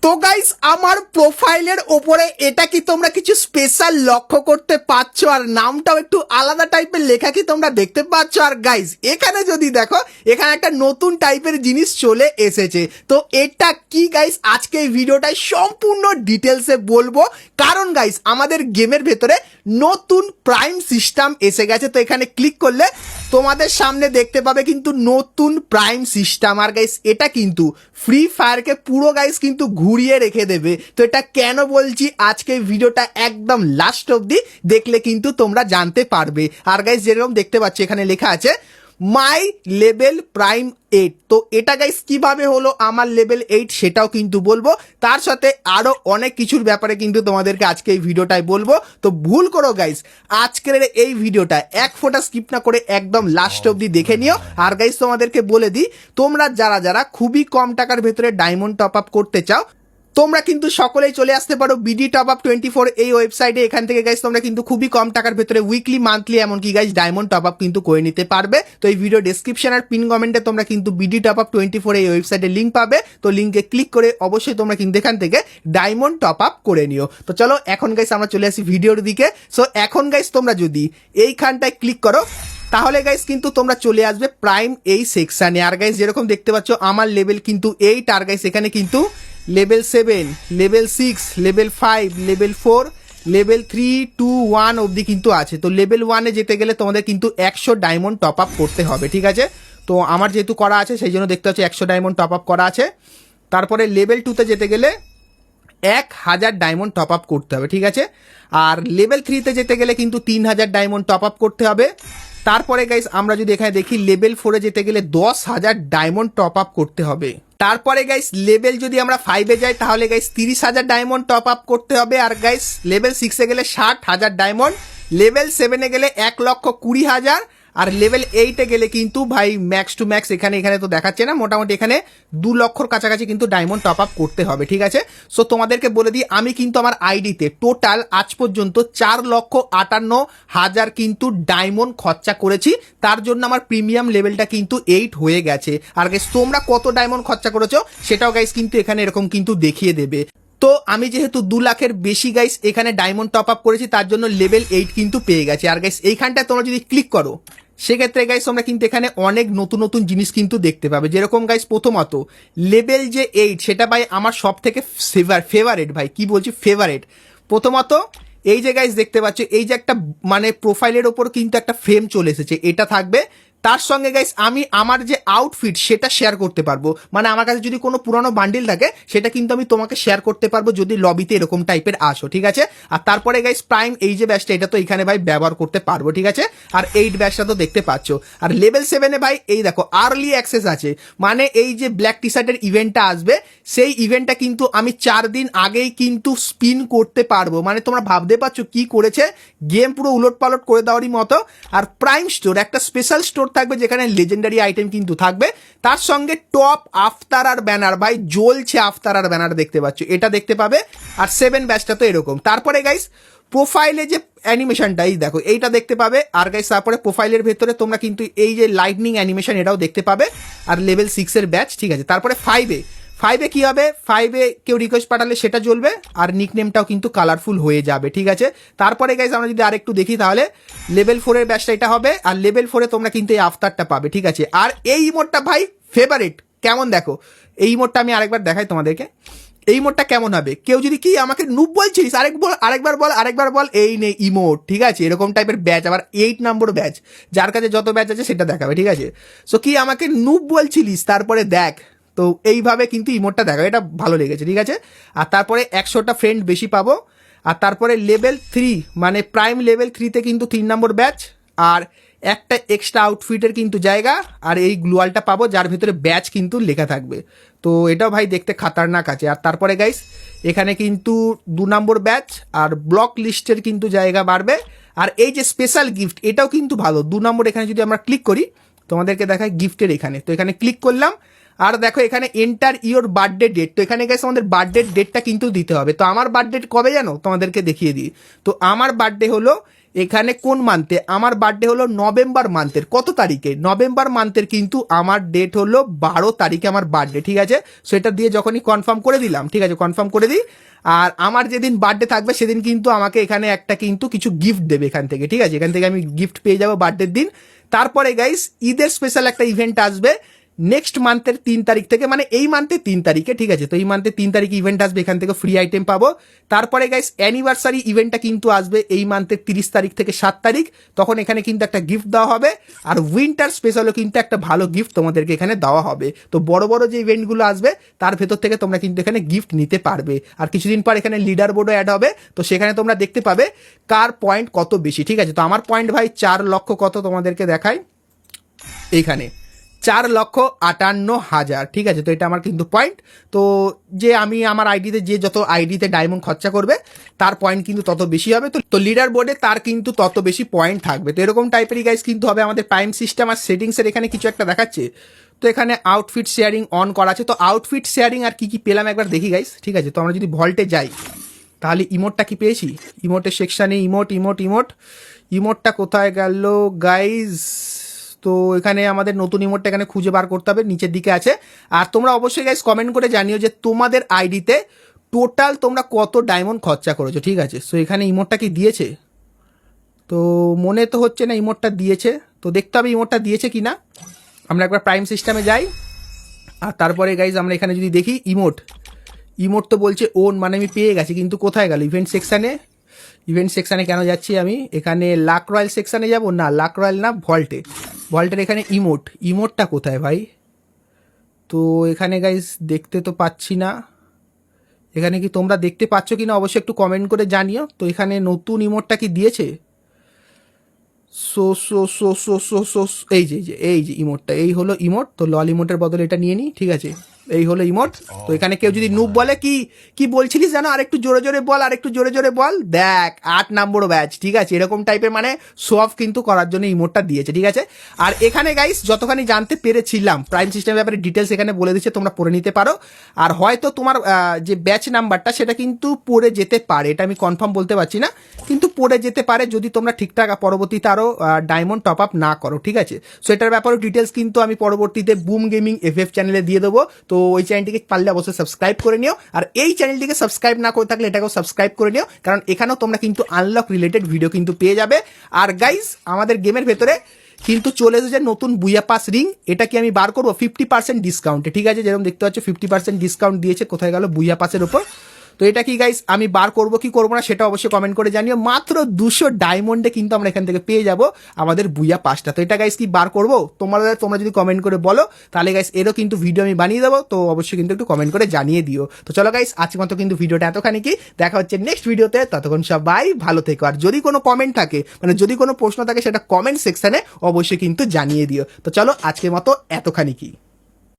তো গাইস আমার প্রোফাইলের ওপরে এটা কি তোমরা কিছু স্পেশাল লক্ষ্য করতে পারছো আর নামটাও একটু আলাদা টাইপের লেখা কি তোমরা দেখতে পাচ্ছ। আর গাইস এখানে যদি দেখো এখানে একটা নতুন টাইপের জিনিস চলে এসেছে। তো এটা কি গাইস আজকে এই ভিডিওটায় সম্পূর্ণ ডিটেলসে বলবো, কারণ গাইস আমাদের গেমের ভেতরে নতুন প্রাইম সিস্টেম এসে গেছে। তো এখানে ক্লিক করলে তোমাদের সামনে দেখতে পাবে কিন্তু নতুন প্রাইম সিস্টেম। আর গাইস এটা কিন্তু ফ্রি ফায়ারকে পুরো গাইস কিন্তু ঘুরিয়ে রেখে দেবে। তো এটা কেন বলছি আজকে ভিডিওটা একদম লাস্ট অবধি দেখলে কিন্তু তোমরা জানতে পারবে। আর গাইস যেরকম দেখতে পাচ্ছ এখানে লেখা আছে মাই লেভেল প্রাইম 8। তো এটা গাইস কিভাবে হলো আমার লেভেল 8 সেটাও কিন্তু বলবো, তার সাথে আরো অনেক কিছুর ব্যাপারে কিন্তু তোমাদেরকে আজকে এই ভিডিওটাই বলবো। তো ভুল করো গাইস আজকের এই ভিডিওটা এক ফোঁটা স্কিপ না করে একদম লাস্ট অবধি দেখে নিও। আর গাইস তোমাদেরকে বলে দিই, তোমরা যারা যারা খুবই কম টাকার ভেতরে ডায়মন্ড টপ আপ করতে চাও তোমরা কিন্তু সকলেই চলে আসতে পারো বিডি টপ আপ 24 এই ওয়েবসাইটে। এখান থেকে গাইস তোমরা কিন্তু খুবই কম টাকার ভেতরে উইকলি মান্থলি এমনকি গাইস ডায়মন্ড টপ আপ কিন্তু করে নিতে পারবে। তো এই ভিডিও ডেসক্রিপশন আর পিন কমেন্টে তোমরা কিন্তু বিডি টপ আপ 24 এই ওয়েবসাইটে লিঙ্ক পাবে। তো লিঙ্কে ক্লিক করে অবশ্যই তোমরা কিন্তু এখান থেকে ডায়মন্ড টপ আপ করে নিও। তো চলো এখন গাইস আমরা চলে আসি ভিডিওর দিকে। সো এখন গাইস তোমরা যদি এইখানটায় ক্লিক করো তাহলে গাইস কিন্তু তোমরা চলে আসবে প্রাইম এই সেকশনে। আর গাইস যেরকম দেখতে পাচ্ছ আমার লেভেল কিন্তু 8। আর গাইস এখানে কিন্তু level 7, level 6, level 5, level 4, level 3, 2, 1 অবধি কিন্তু আছে। তো লেভেল 1-এ যেতে গেলে তোমাদের কিন্তু 100 ডায়মন্ড টপ আপ করতে হবে, ঠিক আছে। তো আমার যেহেতু করা আছে সেই জন্য দেখতে পাচ্ছি 100 ডায়মন্ড টপ আপ করা আছে। তারপরে লেভেল 2-তে যেতে গেলে 1000 ডায়মন্ড টপ আপ করতে হবে, ঠিক আছে। আর লেভেল 3-তে যেতে গেলে কিন্তু 3000 ডায়মন্ড টপ আপ করতে হবে। তারপরে গাইস আমরা যদি এখানে দেখি লেভেল 4-এ যেতে গেলে 10,000 ডায়মন্ড টপ আপ করতে হবে। তারপরে গাইস লেভেল যদি আমরা 5-এ যাই তাহলে গাইস 30,000 ডায়মন্ড টপ আপ করতে হবে। আর গাইস লেভেল 6-এ গেলে 60,000 ডায়মন্ড, লেভেল 7-এ গেলে 1,20,000, আর লেভেল 8-এ গেলে কিন্তু ভাই ম্যাক্স টু ম্যাক্স এখানে তো দেখাচ্ছে না, মোটামুটি এখানে 2 লক্ষর কাছাকাছি কিন্তু ডায়মন্ড টপ আপ করতে হবে, ঠিক আছে। সো তোমাদেরকে বলে দিই আমি কিন্তু আমার আইডিতে টোটাল আজ পর্যন্ত 4,58,000 কিন্তু ডায়মন্ড খরচা করেছি। তার জন্য আমার প্রিমিয়াম লেভেলটা কিন্তু 8 হয়ে গেছে। আর গাইস তোমরা কত ডায়মন্ড খরচা করেছো সেটাও গাইস কিন্তু এখানে এরকম কিন্তু দেখিয়ে দেবে। তো আমি যেহেতু 2 লাখের বেশি গাইস এখানে ডায়মন্ড টপ আপ করেছি তার জন্য লেভেল 8 কিন্তু পেয়ে গেছে। আর গাইস এইখানটায় তোমরা যদি ক্লিক করো সেক্ষেত্রে গাইস তোমরা কিন্তু এখানে অনেক নতুন নতুন জিনিস কিন্তু দেখতে পাবে। যেরকম গাইস প্রথমত লেভেল যে 8 সেটা ভাই আমার সব থেকে ফেভারেট, ভাই কি বলছি ফেভারেট। প্রথমত এই যে গাইস দেখতে পাচ্ছ এই যে একটা মানে প্রোফাইলের ওপর কিন্তু একটা ফ্রেম চলে এসেছে, এটা থাকবে। তার সঙ্গে গাইস আমি আমার যে আউটফিট সেটা শেয়ার করতে পারবো, মানে আমার কাছে যদি কোনো পুরানো বান্ডিল থাকে সেটা কিন্তু আমি তোমাকে শেয়ার করতে পারবো যদি লবিতে এরকম টাইপের আসো, ঠিক আছে। আর তারপরে গাইস প্রাইম এই যে ব্যাচটা এটা তো এখানে ভাই ব্যবহার করতে পারবো, ঠিক আছে। আর 8 ব্যাচটা তো দেখতে পাচ্ছ। আর লেভেল 7-এ ভাই এই দেখো আর্লি অ্যাক্সেস আছে, মানে এই যে ব্ল্যাক টি শার্টের ইভেন্টটা আসবে সেই ইভেন্টটা কিন্তু আমি 4 দিন আগেই কিন্তু স্পিন করতে পারবো। মানে তোমরা ভাবতে পারছো কি করেছে, গেম পুরো উলট পালট করে দেওয়ারই মতো। আর প্রাইম স্টোর একটা স্পেশাল স্টোর থাকবে যেখানে লেজেন্ডারি আইটেম কিন্তু থাকবে। তার সঙ্গে টপ আফতার আর ব্যানার, ভাই জ্বলছে আফতার আর ব্যানার দেখতে পাচ্ছ, এটা দেখতে পাবে। আর 7 ব্যাচটা তো এরকম। তারপরে গাইস প্রোফাইলে যে অ্যানিমেশনটা এই দেখো এইটা দেখতে পাবে। আর গাইস তারপরে প্রোফাইলের ভেতরে তোমরা কিন্তু এই যে লাইটনিং অ্যানিমেশন এটাও দেখতে পাবে। আর লেভেল 6-এর ব্যাচ, ঠিক আছে। তারপরে 5-এ কি হবে, 5-এ কেউ রিকোয়েস্ট পাঠালে সেটা জ্বলবে আর নিকনেমটাও কিন্তু কালারফুল হয়ে যাবে, ঠিক আছে। তারপরে গাইস আমরা যদি আরেকটু দেখি তাহলে লেভেল 4-এর ব্যাচটা এটা হবে। আর লেভেল 4-এ তোমরা কিন্তু এই আফতারটা পাবে, ঠিক আছে। আর এই ইমোটটা ভাই ফেভারিট, কেমন দেখো এই ইমোটটা আমি আরেকবার দেখাই তোমাদেরকে। এই ইমোটটা কেমন হবে, কেউ যদি কি আমাকে নুব বলছিস আরেকবার বল এই নে ইমোট, ঠিক আছে। এরকম টাইপের ব্যাচ আবার 8 নম্বর ব্যাচ, যার কাছে যত ব্যাচ আছে সেটা দেখাবে, ঠিক আছে। সো কি আমাকে নুব বলছিলিস, তারপরে দেখ। তো এইভাবে কিন্তু ইমোটটা দেখাবে, এটা ভালো লেগেছে, ঠিক আছে। আর তারপরে 100টা ফ্রেন্ড বেশি পাবো। আর তারপরে লেভেল 3 মানে প্রাইম লেভেল 3-তে কিন্তু 3 নম্বর ব্যাচ আর একটা এক্সট্রা আউটফিটের কিন্তু জায়গা আর এই গ্লুয়ালটা পাবো যার ভিতরে ব্যাচ কিন্তু লেখা থাকবে। তো এটাও ভাই দেখতে খাতারনাক আছে। আর তারপরে গাইস এখানে কিন্তু 2 নম্বর ব্যাচ আর ব্লক লিস্টের কিন্তু জায়গা বাড়বে। আর এই যে স্পেশাল গিফট এটাও কিন্তু ভালো। 2 নম্বর এখানে যদি আমরা ক্লিক করি তোমাদেরকে দেখায় গিফটের এখানে, তো এখানে ক্লিক করলাম। আর দেখো এখানে এন্টার ইওর বার্থডে ডেট, তো এখানে গেছে আমাদের বার্থডে ডেটটা কিন্তু দিতে হবে। তো আমার বার্থডে কবে জানো তোমাদেরকে দেখিয়ে দিই। তো আমার বার্থডে হলো এখানে কোন মান্থে, আমার বার্থডে হলো নভেম্বর মান্থের কত তারিখে, নভেম্বর মান্থের কিন্তু আমার ডেট হলো 12 তারিখে আমার বার্থডে, ঠিক আছে। সেটা দিয়ে যখনই কনফার্ম করে দিলাম, ঠিক আছে, কনফার্ম করে দিই। আর আমার যেদিন বার্থডে থাকবে সেদিন কিন্তু আমাকে এখানে একটা কিন্তু কিছু গিফট দেবে এখান থেকে, ঠিক আছে, এখান থেকে আমি গিফট পেয়ে যাবো বার্থডের দিন। তারপরে গাইস ঈদের স্পেশাল একটা ইভেন্ট আসবে নেক্সট মান্থের 3 তারিখ থেকে, মানে এই মান্থের 3 তারিখে, ঠিক আছে। তো এই মান্থের 3 তারিখে ইভেন্ট আসবে, এখান থেকে ফ্রি আইটেম পাবো। তারপরে গাইস অ্যানিভার্সারি ইভেন্টটা কিন্তু আসবে এই মান্থের 30 তারিখ থেকে 7 তারিখ, তখন এখানে কিন্তু একটা গিফট দেওয়া হবে। আর উইন্টার স্পেশালও কিন্তু একটা ভালো গিফট তোমাদেরকে এখানে দেওয়া হবে। তো বড় বড় যে ইভেন্টগুলো আসবে তার ভেতর থেকে তোমরা কিন্তু এখানে গিফট নিতে পারবে। আর কিছুদিন পর এখানে লিডার বোর্ডও অ্যাড হবে, তো সেখানে তোমরা দেখতে পাবে কার পয়েন্ট কত বেশি, ঠিক আছে। তো আমার পয়েন্ট ভাই 4 লক্ষ কত তোমাদেরকে দেখাই, এইখানে 4,58,000, ঠিক আছে। তো এটা আমার কিন্তু পয়েন্ট। তো যে আমি আমার আইডিতে যে যত আইডিতে ডায়মন্ড খরচা করবে তার পয়েন্ট কিন্তু তত বেশি হবে। তো লিডার বোর্ডে তার কিন্তু তত বেশি পয়েন্ট থাকবে। তো এরকম টাইপেরই গাইস কিন্তু হবে আমাদের প্রাইম সিস্টেম। আর সেটিংসের এখানে কিছু একটা দেখাচ্ছে, তো এখানে আউটফিট শেয়ারিং অন করা আছে। তো আউটফিট শেয়ারিং আর কি কি পেলাম একবার দেখি গাইস, ঠিক আছে। তো আমরা যদি ভল্টে যাই তাহলে ইমোটটা কি পেয়েছি, ইমোটের সেকশানে ইমোটটা কোথায় গেল গাইস। তো এখানে আমাদের নতুন ইমোটটা এখানে খুঁজে বার করতে হবে, নিচের দিকে আছে। আর তোমরা অবশ্যই গাইস কমেন্ট করে জানিও যে তোমাদের আইডিতে টোটাল তোমরা কত ডায়মন্ড খরচা করেছো, ঠিক আছে। সো এখানে ইমোটটা কি দিয়েছে, তো মনে তো হচ্ছে না ইমোটটা দিয়েছে। তো দেখতে হবে ইমোটটা দিয়েছে কি না। আমরা একবার প্রাইম সিস্টেমে যাই। আর তারপরে গাইস আমরা এখানে যদি দেখি ইমোট তো বলছে ওন, মানে আমি পেয়ে গেছি, কিন্তু কোথায় গেল ইভেন্ট সেকশানে কেন যাচ্ছি আমি, এখানে লাক রয়্যাল সেকশানে যাব না, লাক রয়্যাল না, ভল্টের এখানে ইমোটটা কোথায় ভাই। তো এখানে গাইস দেখতে তো পাচ্ছি না, এখানে কি তোমরা দেখতে পাচ্ছ কি না অবশ্যই একটু কমেন্ট করে জানিও। তো এখানে নতুন ইমোটটা কি দিয়েছে, এই যে ইমোটটা, এই হলো ইমোট। তো লল ইমোটের বদলে এটা নিয়ে নিই, ঠিক আছে, এই হলো ইমোট। তো এখানে কেউ যদি নুব বলে কি বলছিলিস জানো, আর একটু জোরে জোরে বল, দেখ 8 নম্বর ব্যাচ, ঠিক আছে, এরকম টাইপের মানে শো অফ কিন্তু করার জন্য ইমোটটা দিয়েছে, ঠিক আছে। আর এখানে গাইস যতখানি জানতে পেরেছিলাম প্রাইম সিস্টেমের ব্যাপারে ডিটেলস এখানে বলে দিচ্ছে, তোমরা পড়ে নিতে পারো। আর হয়তো তোমার যে ব্যাচ নাম্বারটা সেটা কিন্তু পড়ে যেতে পারে, এটা আমি কনফার্ম বলতে পারছি না, কিন্তু পড়ে যেতে পারে যদি তোমরা ঠিকঠাক পরবর্তীতে আরও ডায়মন্ড টপ আপ না করো, ঠিক আছে। সো এটার ব্যাপারে ডিটেলস কিন্তু আমি পরবর্তীতে বুম গেমিং FF চ্যানেলে দিয়ে দেবো। তো ওই চ্যানেলটিকে পারলে অবশ্যই সাবস্ক্রাইব করে নিও। আর এই চ্যানেলটিকে সাবস্ক্রাইব না করে থাকলে এটাকেও সাবস্ক্রাইব করে নিও, কারণ এখানেও তোমরা কিন্তু আনলক রিলেটেড ভিডিও কিন্তু পেয়ে যাবে। আর গাইস আমাদের গেমের ভেতরে কিন্তু চলে এসেছে নতুন বুইয়া পাস রিং, এটা কি আমি বার করবো 50% ডিসকাউন্টে, ঠিক আছে। যেরকম দেখতে পাচ্ছ 50% ডিসকাউন্ট দিয়েছে, কোথায় গেল বুইয়া পাসের ওপর। তো এটা কি গাইস আমি বার করবো কি করবো না সেটা অবশ্যই কমেন্ট করে জানিও। মাত্র 200 ডায়মন্ডে কিন্তু আমরা এখান থেকে পেয়ে যাব আমাদের বুইয়া পাসটা। তো এটা গাইস কি বার করবো তোমরা যদি কমেন্ট করে বলো তাহলে গাইস এরও কিন্তু ভিডিও আমি বানিয়ে দেবো। তো অবশ্যই কিন্তু একটু কমেন্ট করে জানিয়ে দিও। তো চলো গাইস আজকের মতো কিন্তু ভিডিওটা এতখানি কি, দেখা হচ্ছে নেক্সট ভিডিওতে। ততক্ষণ সবাই ভালো থেকো। আর যদি কোনো কমেন্ট থাকে, মানে যদি কোনো প্রশ্ন থাকে সেটা কমেন্ট সেকশনে অবশ্যই কিন্তু জানিয়ে দিও। তো চলো আজকের মতো এতখানি কি।